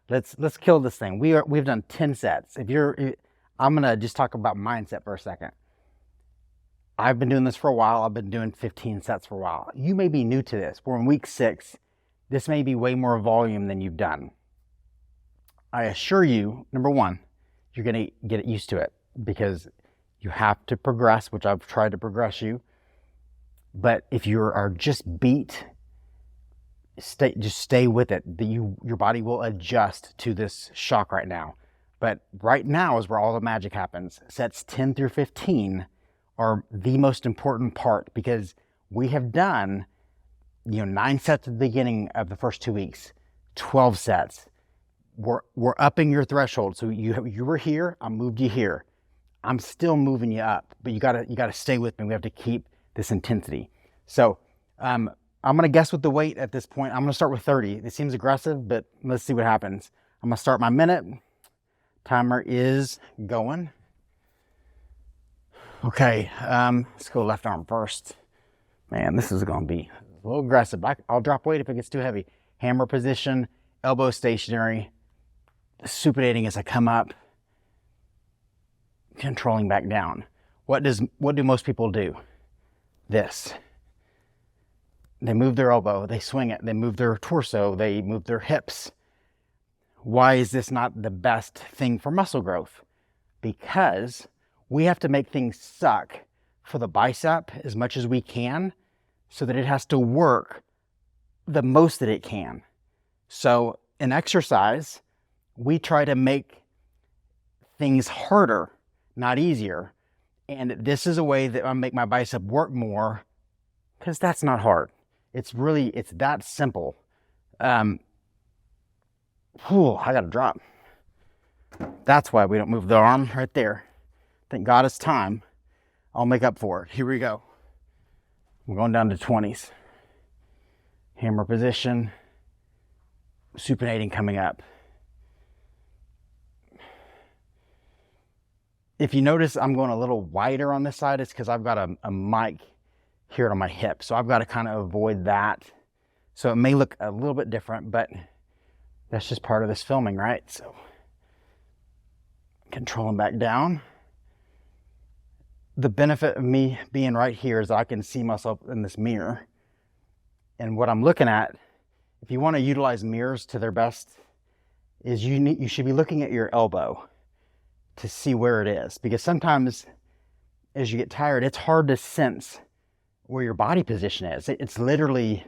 let's kill this thing. We've done 10 sets. I'm gonna just talk about mindset for a second. I've been doing this for a while. I've been doing 15 sets for a while. You may be new to this. We're in week 6. This may be way more volume than you've done. I assure you, number one, you're gonna get used to it because you have to progress, which I've tried to progress you. But if you are just beat, just stay with it. Your body will adjust to this shock right now. But right now is where all the magic happens. Sets 10 through 15 are the most important part because we have done 9 sets at the beginning of the first 2 weeks, 12 sets. We're upping your threshold. So you were here, I moved you here. I'm still moving you up, but you gotta stay with me. We have to keep this intensity. So I'm gonna guess with the weight at this point. I'm gonna start with 30. It seems aggressive, but let's see what happens. I'm gonna start my minute. Timer is going. Okay, let's go left arm first. Man, this is gonna be a little aggressive. I'll drop weight if it gets too heavy. Hammer position, elbow stationary, supinating as I come up, controlling back down. What do most people do? This. They move their elbow, they swing it, they move their torso, they move their hips. Why is this not the best thing for muscle growth? Because we have to make things suck for the bicep as much as we can so that it has to work the most that it can. So in exercise, we try to make things harder, not easier. And this is a way that I make my bicep work more because that's not hard. It's that simple. I gotta drop. That's why we don't move the arm right there. Thank God it's time. I'll make up for it. Here we go. I'm going down to 20s. Hammer position. Supinating coming up. If you notice I'm going a little wider on this side, it's because I've got a mic here on my hip. So I've got to kind of avoid that. So it may look a little bit different, but that's just part of this filming, right? So controlling back down. The benefit of me being right here is I can see myself in this mirror. And what I'm looking at, if you want to utilize mirrors to their best, is you should be looking at your elbow to see where it is. Because sometimes as you get tired, it's hard to sense where your body position is. It's literally,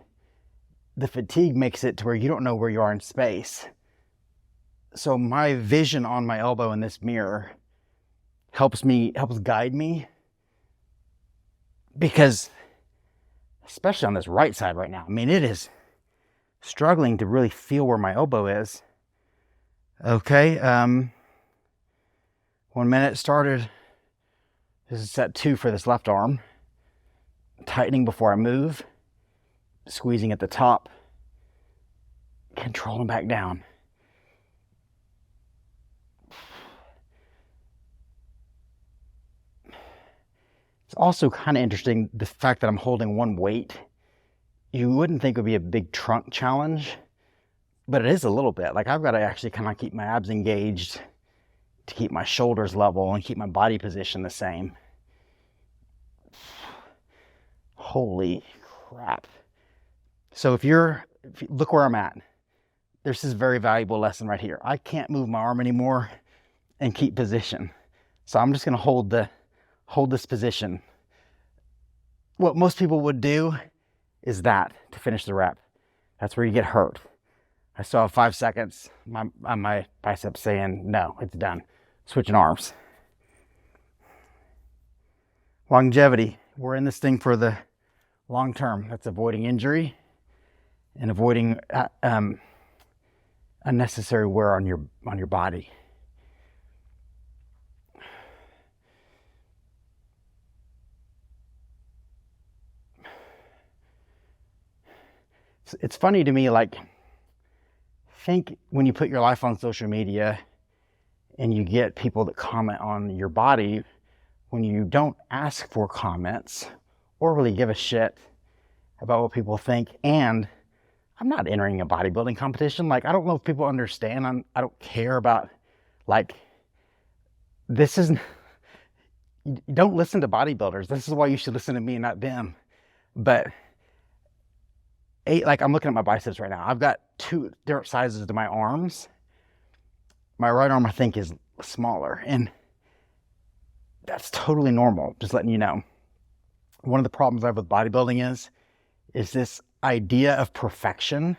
the fatigue makes it to where you don't know where you are in space. So my vision on my elbow in this mirror helps guide me, because especially on this right side right now, I mean, it is struggling to really feel where my elbow is. Okay, 1 minute started. This is set 2 for this left arm. Tightening before I move, squeezing at the top, controlling back down. It's also kind of interesting, the fact that I'm holding one weight. You wouldn't think it would be a big trunk challenge, but it is a little bit. Like, I've got to actually kind of keep my abs engaged to keep my shoulders level and keep my body position the same. Holy crap. So if you look where I'm at, this is a very valuable lesson right here. I can't move my arm anymore and keep position. So I'm just going to hold this position. What most people would do is that to finish the rep. That's where you get hurt. I still have 5 seconds. My biceps saying, no, it's done. Switching arms. Longevity. We're in this thing for the long term. That's avoiding injury and avoiding unnecessary wear on your body. It's funny to me, like, think when you put your life on social media and you get people that comment on your body, when you don't ask for comments or really give a shit about what people think. And I'm not entering a bodybuilding competition. Like, I don't know if people understand. I don't care about, like, this is, you don't listen to bodybuilders. This is why you should listen to me, not them. But like, I'm looking at my biceps right now. I've got 2 different sizes to my arms. My right arm, I think, is smaller, and that's totally normal. Just letting you know. One of the problems I have with bodybuilding is this idea of perfection,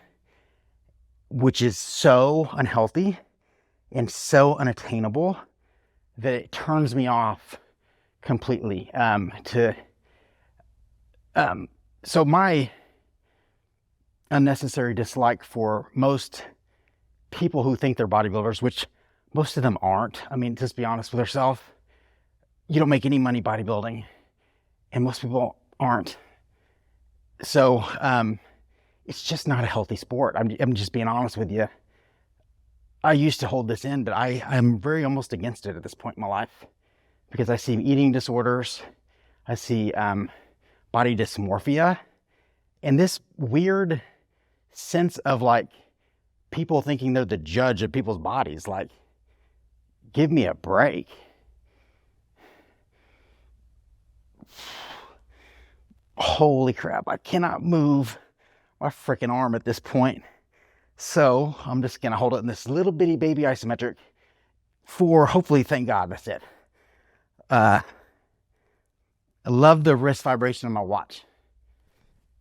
which is so unhealthy and so unattainable that it turns me off completely. So my unnecessary dislike for most people who think they're bodybuilders, which most of them aren't. I mean, just be honest with yourself. You don't make any money bodybuilding, and most people aren't. So it's just not a healthy sport. I'm just being honest with you. I used to hold this in, but I'm very almost against it at this point in my life, because I see eating disorders, I see body dysmorphia, and this weird sense of like people thinking they're the judge of people's bodies. Like, give me a break. Holy crap, I cannot move my freaking arm at this point. So I'm just gonna hold it in this little bitty baby isometric for, hopefully, thank God, that's it. I love the wrist vibration of my watch,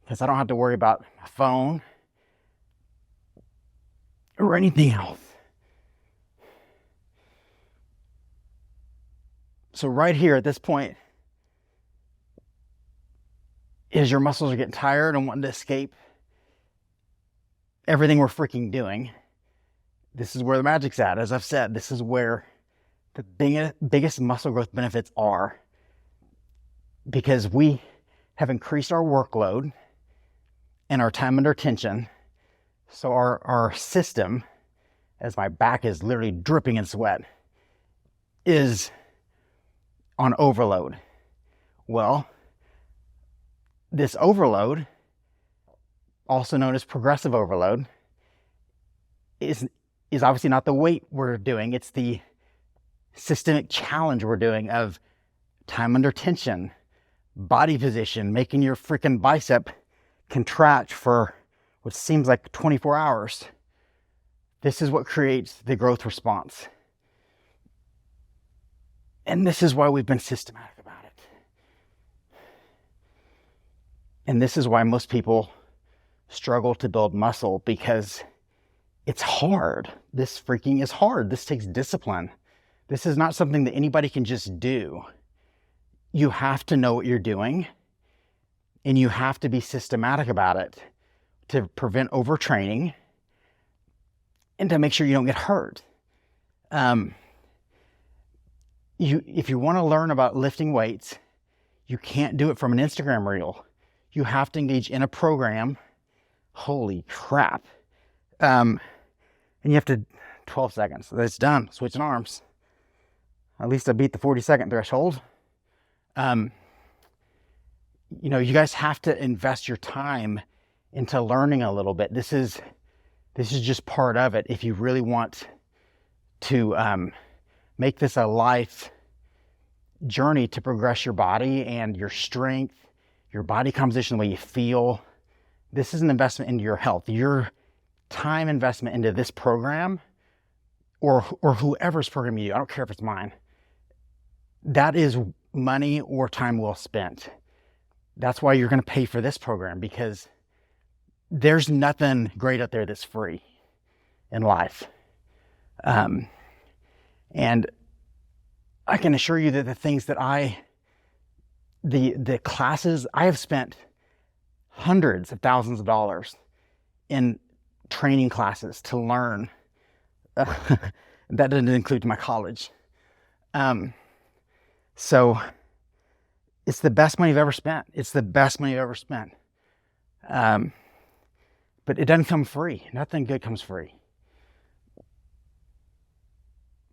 because I don't have to worry about my phone or anything else. So right here at this point, is your muscles are getting tired and wanting to escape everything we're freaking doing. This is where the magic's at. As I've said, this is where the biggest muscle growth benefits are, because we have increased our workload and our time under tension. So our system, as my back is literally dripping in sweat, is on overload. Well, this overload, also known as progressive overload, is obviously not the weight we're doing. It's the systemic challenge we're doing of time under tension, body position, making your freaking bicep contract for what seems like 24 hours. This is what creates the growth response. And this is why we've been systematic about it. And this is why most people struggle to build muscle, because it's hard. This freaking is hard. This takes discipline. This is not something that anybody can just do. You have to know what you're doing, and you have to be systematic about it to prevent overtraining and to make sure you don't get hurt. If you want to learn about lifting weights, you can't do it from an Instagram reel. You have to engage in a program. Holy crap. And you have to, 12 seconds. That's done. Switching arms. At least I beat the 40-second threshold. You guys have to invest your time into learning a little bit. This is just part of it. If you really want to make this a life journey to progress your body and your strength, your body composition, the way you feel, this is an investment into your health. Your time investment into this program, or whoever's programming you, I don't care if it's mine, that is money or time well spent. That's why you're going to pay for this program, because there's nothing great out there that's free in life. And I can assure you that the things that the classes, I have spent hundreds of thousands of dollars in training classes to learn. That doesn't include my college. So it's the best money I've ever spent. It's the best money I've ever spent. But it doesn't come free. Nothing good comes free.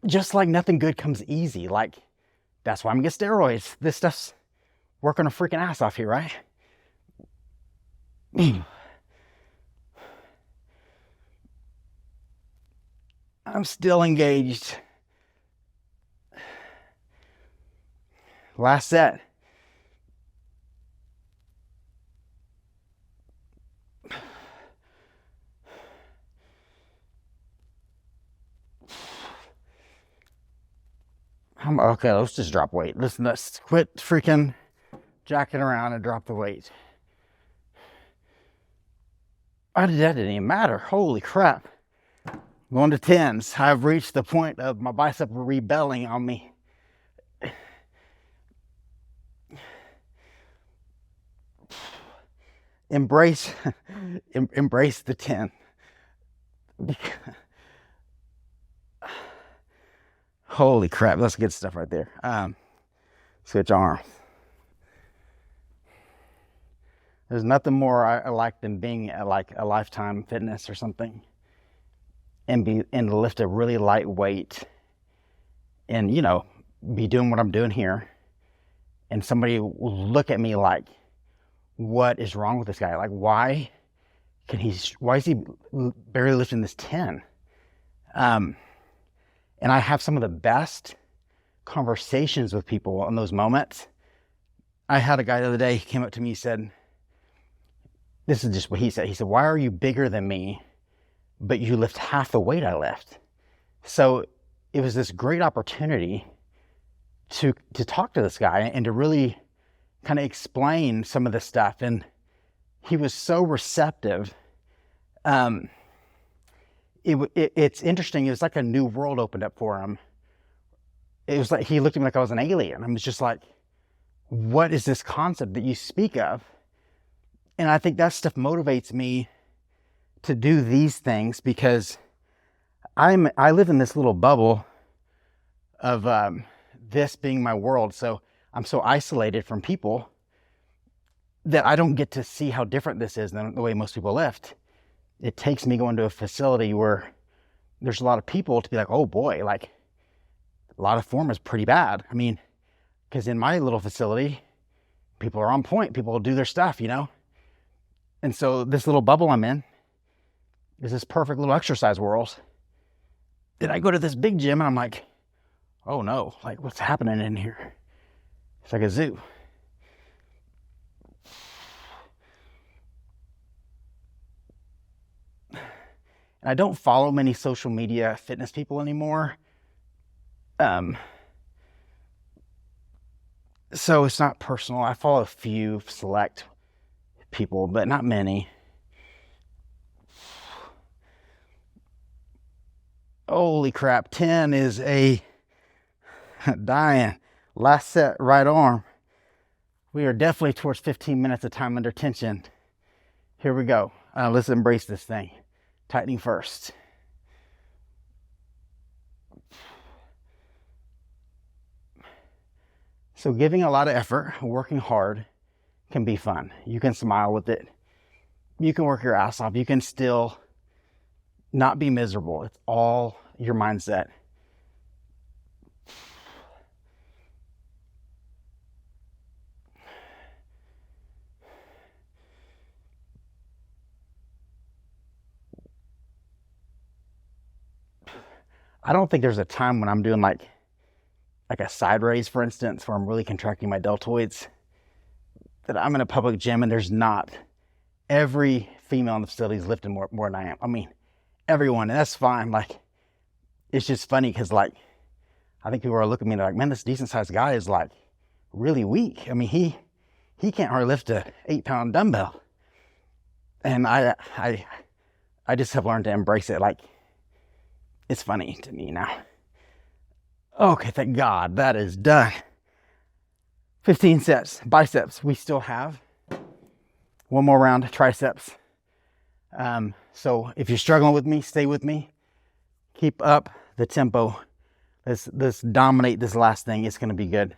Just like nothing good comes easy. Like, that's why I'm gonna get steroids. This stuff's working a freaking ass off here, right? I'm still engaged. Last set. Okay, let's just drop weight. Let's quit freaking jacking around and drop the weight. That didn't even matter. Holy crap. Going to 10s. I've reached the point of my bicep rebelling on me. Embrace the 10. Holy crap, that's good stuff right there. Switch arms. There's nothing more I like than being at like a Lifetime Fitness or something and lift a really light weight and, you know, be doing what I'm doing here. And somebody will look at me like, what is wrong with this guy? Like, why is he barely lifting this 10? And I have some of the best conversations with people in those moments. I had a guy the other day, he came up to me, he said, this is just what he said. He said, why are you bigger than me, but you lift half the weight I lift? So it was this great opportunity to talk to this guy and to really kind of explain some of this stuff. And he was so receptive. It's interesting. It was like a new world opened up for him. It was like he looked at me like I was an alien. I was just like, what is this concept that you speak of? And I think that stuff motivates me to do these things because I live in this little bubble of this being my world. So I'm so isolated from people that I don't get to see how different this is than the way most people lift. It takes me going to a facility where there's a lot of people to be like, oh boy, like a lot of form is pretty bad. I mean, because in my little facility, people are on point. People will do their stuff, you know? And so this little bubble I'm in is this perfect little exercise world. Then I go to this big gym and I'm like, oh no, like what's happening in here? It's like a zoo. And I don't follow many social media fitness people anymore. So it's not personal. I follow a few select people, but not many. Holy crap, 10 is a dying. Last set, right arm. We are definitely towards 15 minutes of time under tension. Here we go. Let's embrace this thing. Tightening first. So giving a lot of effort, working hard can be fun. You can smile with it. You can work your ass off. You can still not be miserable. It's all your mindset. I don't think there's a time when I'm doing like a side raise, for instance, where I'm really contracting my deltoids, that I'm in a public gym and there's not every female in the facility is lifting more than I am. I mean, everyone, and that's fine. Like, it's just funny because like, I think people are looking at me and they're like, man, this decent sized guy is like really weak. I mean, he can't hardly lift a 8-pound dumbbell. And I just have learned to embrace it. Like, it's funny to me now. Okay, thank God that is done. 15 sets, biceps. We still have one more round, triceps. So if you're struggling with me, stay with me. Keep up the tempo. Let's dominate this last thing. It's going to be good.